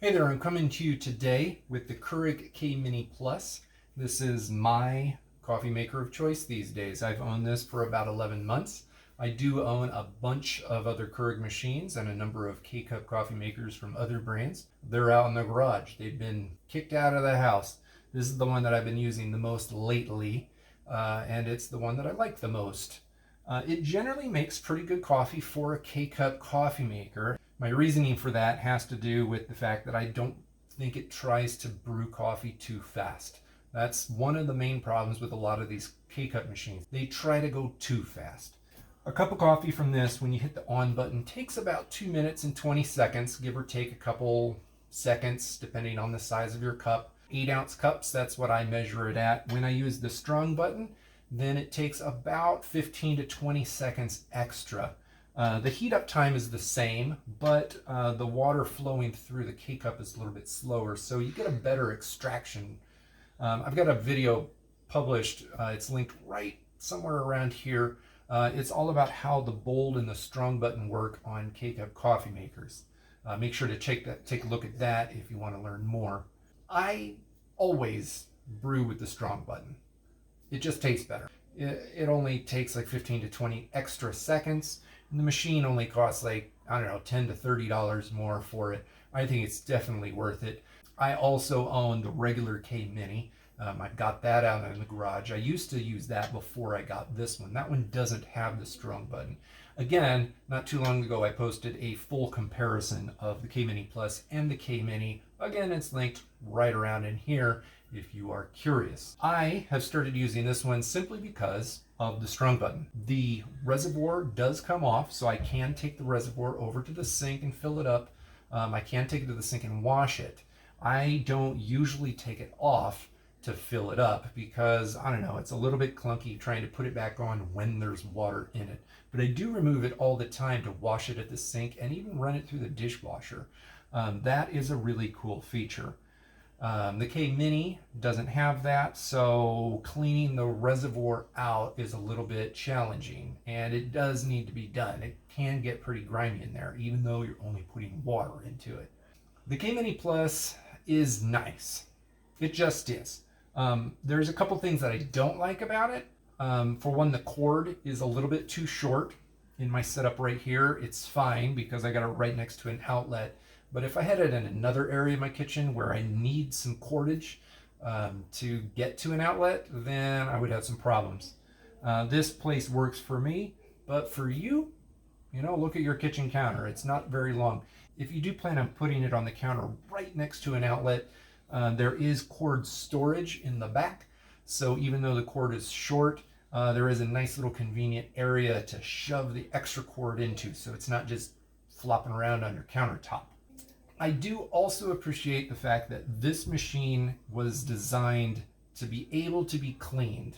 Hey there, I'm coming to you today with the Keurig K-Mini Plus. This is my coffee maker of choice these days. I've owned this for about 11 months. I do own a bunch of other Keurig machines and a number of K-Cup coffee makers from other brands. They're out in the garage. They've been kicked out of the house. This is the one that I've been using the most lately, and it's the one that I like the most. It generally makes pretty good coffee for a K-Cup coffee maker. My reasoning for that has to do with the fact that I don't think it tries to brew coffee too fast. That's one of the main problems with a lot of these K-Cup machines. They try to go too fast. A cup of coffee from this, when you hit the on button, takes about 2 minutes and 20 seconds, give or take a couple seconds, depending on the size of your cup. 8-ounce cups, that's what I measure it at. When I use the strong button, then it takes about 15 to 20 seconds extra. The heat up time is the same, but the water flowing through the K-Cup is a little bit slower, so you get a better extraction. I've got a video published, it's linked right somewhere around here. It's all about how the bold and the strong button work on K-Cup coffee makers. Make sure to take a look at that if you want to learn more. I always brew with the strong button. It just tastes better. It only takes like 15 to 20 extra seconds. And the machine only costs like, I don't know, $10 to $30 more for it. I think it's definitely worth it. I also own the regular K-Mini. I've got that out in the garage. I used to use that before I got this one. That one doesn't have the strong button. Again, not too long ago I posted a full comparison of the K-Mini Plus and the K-Mini. Again, it's linked right around in here if you are curious. I have started using this one simply because of the strong button. The reservoir does come off, so I can take the reservoir over to the sink and fill it up. I can take it to the sink and wash it. I don't usually take it off to fill it up because, I don't know, it's a little bit clunky trying to put it back on when there's water in it. But I do remove it all the time to wash it at the sink and even run it through the dishwasher. That is a really cool feature. The K-Mini doesn't have that, so cleaning the reservoir out is a little bit challenging, and it does need to be done. It can get pretty grimy in there, even though you're only putting water into it. The K-Mini Plus is nice. It just is. There's a couple things that I don't like about it. For one, the cord is a little bit too short. In my setup right here, it's fine because I got it right next to an outlet. But if I had it in another area of my kitchen where I need some cordage to get to an outlet, then I would have some problems. This place works for me, but for you, look at your kitchen counter. It's not very long. If you do plan on putting it on the counter right next to an outlet, there is cord storage in the back. So even though the cord is short, there is a nice little convenient area to shove the extra cord into, so it's not just flopping around on your countertop. I do also appreciate the fact that this machine was designed to be able to be cleaned,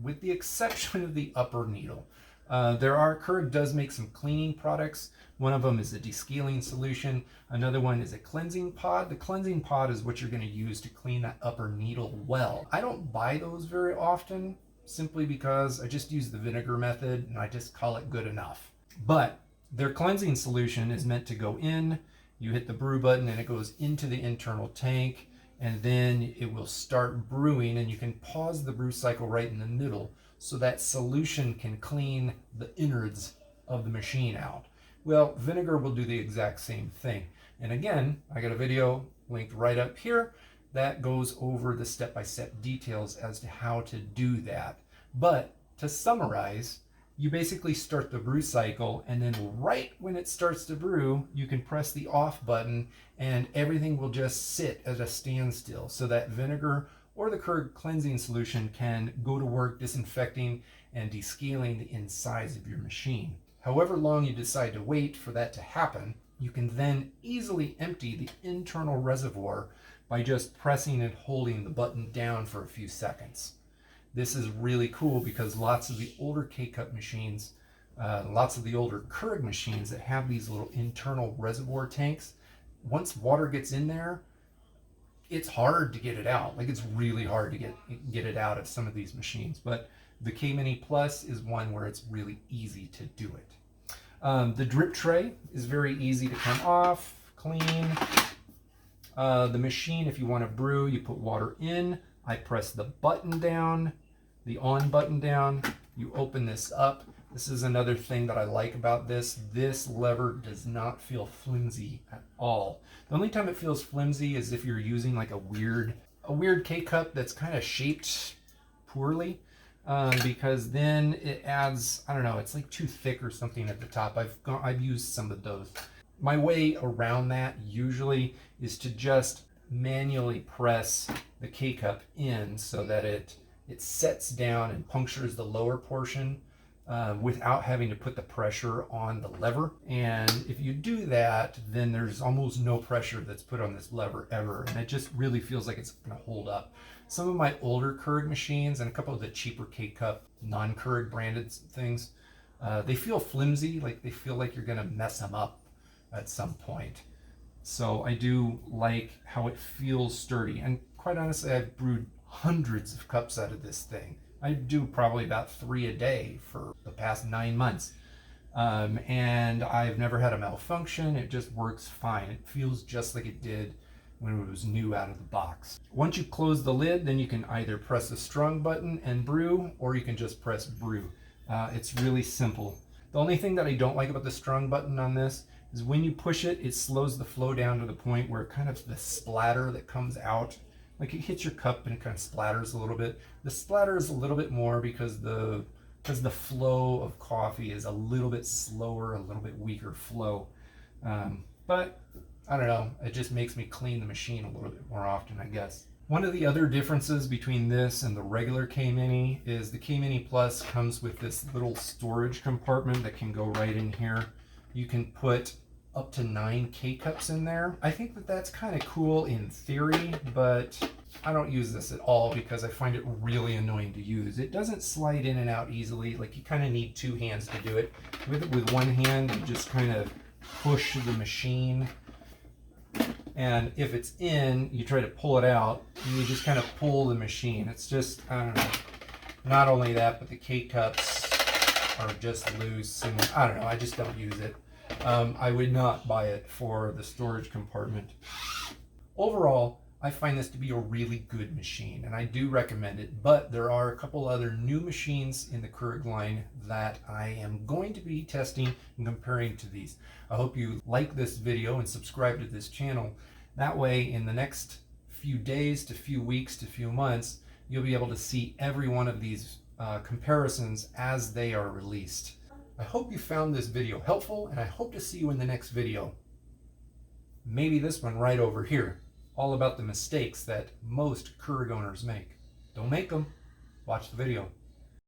with the exception of the upper needle. Keurig does make some cleaning products. One of them is a descaling solution. Another one is a cleansing pod. The cleansing pod is what you're going to use to clean that upper needle well. I don't buy those very often, simply because I just use the vinegar method and I just call it good enough. But their cleansing solution is meant to go in. You hit the brew button and it goes into the internal tank, and then it will start brewing, and you can pause the brew cycle right in the middle so that solution can clean the innards of the machine out. Well, vinegar will do the exact same thing. And again, I got a video linked right up here that goes over the step-by-step details as to how to do that. But to summarize, you basically start the brew cycle, and then right when it starts to brew, you can press the off button and everything will just sit at a standstill so that vinegar or the Keurig cleansing solution can go to work disinfecting and descaling the insides of your machine. However long you decide to wait for that to happen, you can then easily empty the internal reservoir by just pressing and holding the button down for a few seconds. This is really cool because lots of the older K-Cup machines, lots of the older Keurig machines that have these little internal reservoir tanks, once water gets in there, it's hard to get it out. Like, it's really hard to get it out of some of these machines. But the K-Mini Plus is one where it's really easy to do it. The drip tray is very easy to come off, clean. The machine, if you want to brew, you put water in. I press the button down, the on button down. You open this up. This is another thing that I like about this. This lever does not feel flimsy at all. The only time it feels flimsy is if you're using like a weird K-cup that's kind of shaped poorly, because then it adds, I don't know, it's like too thick or something at the top. I've used some of those. My way around that usually is to just manually press the K-cup in so that it sets down and punctures the lower portion without having to put the pressure on the lever. And if you do that, then there's almost no pressure that's put on this lever ever, and it just really feels like it's going to hold up. Some of my older Keurig machines and a couple of the cheaper K-cup non-Keurig branded things, they feel flimsy, like they feel like you're going to mess them up at some point. So I do like how it feels sturdy, and quite honestly, I've brewed hundreds of cups out of this thing. I do probably about 3 a day for the past 9 months, and I've never had a malfunction. It just works fine. It feels just like it did when it was new out of the box. Once you close the lid, then you can either press the strong button and brew, or you can just press brew. It's really simple. The only thing that I don't like about the strong button on this is when you push it, it slows the flow down to the point where kind of the splatter that comes out, like it hits your cup and it kind of splatters a little bit. The splatter is a little bit more because the flow of coffee is a little bit slower, a little bit weaker flow. But I don't know, it just makes me clean the machine a little bit more often, I guess. One of the other differences between this and the regular K-Mini is the K-Mini Plus comes with this little storage compartment that can go right in here. You can put up to 9 K-cups in there. I think that that's kind of cool in theory, but I don't use this at all because I find it really annoying to use. It doesn't slide in and out easily. Like, you kind of need 2 hands to do it. With one hand, you just kind of push the machine, and if it's in, you try to pull it out, and you just kind of pull the machine. It's just, I don't know. Not only that, but the K-cups are just loose, and I don't know, I just don't use it. I would not buy it for the storage compartment. Overall, I find this to be a really good machine, and I do recommend it, but there are a couple other new machines in the Keurig line that I am going to be testing and comparing to these. I hope you like this video and subscribe to this channel. That way, in the next few days to few weeks to few months, you'll be able to see every one of these comparisons as they are released. I hope you found this video helpful, and I hope to see you in the next video. Maybe this one right over here, all about the mistakes that most Keurig owners make. Don't make them. Watch the video.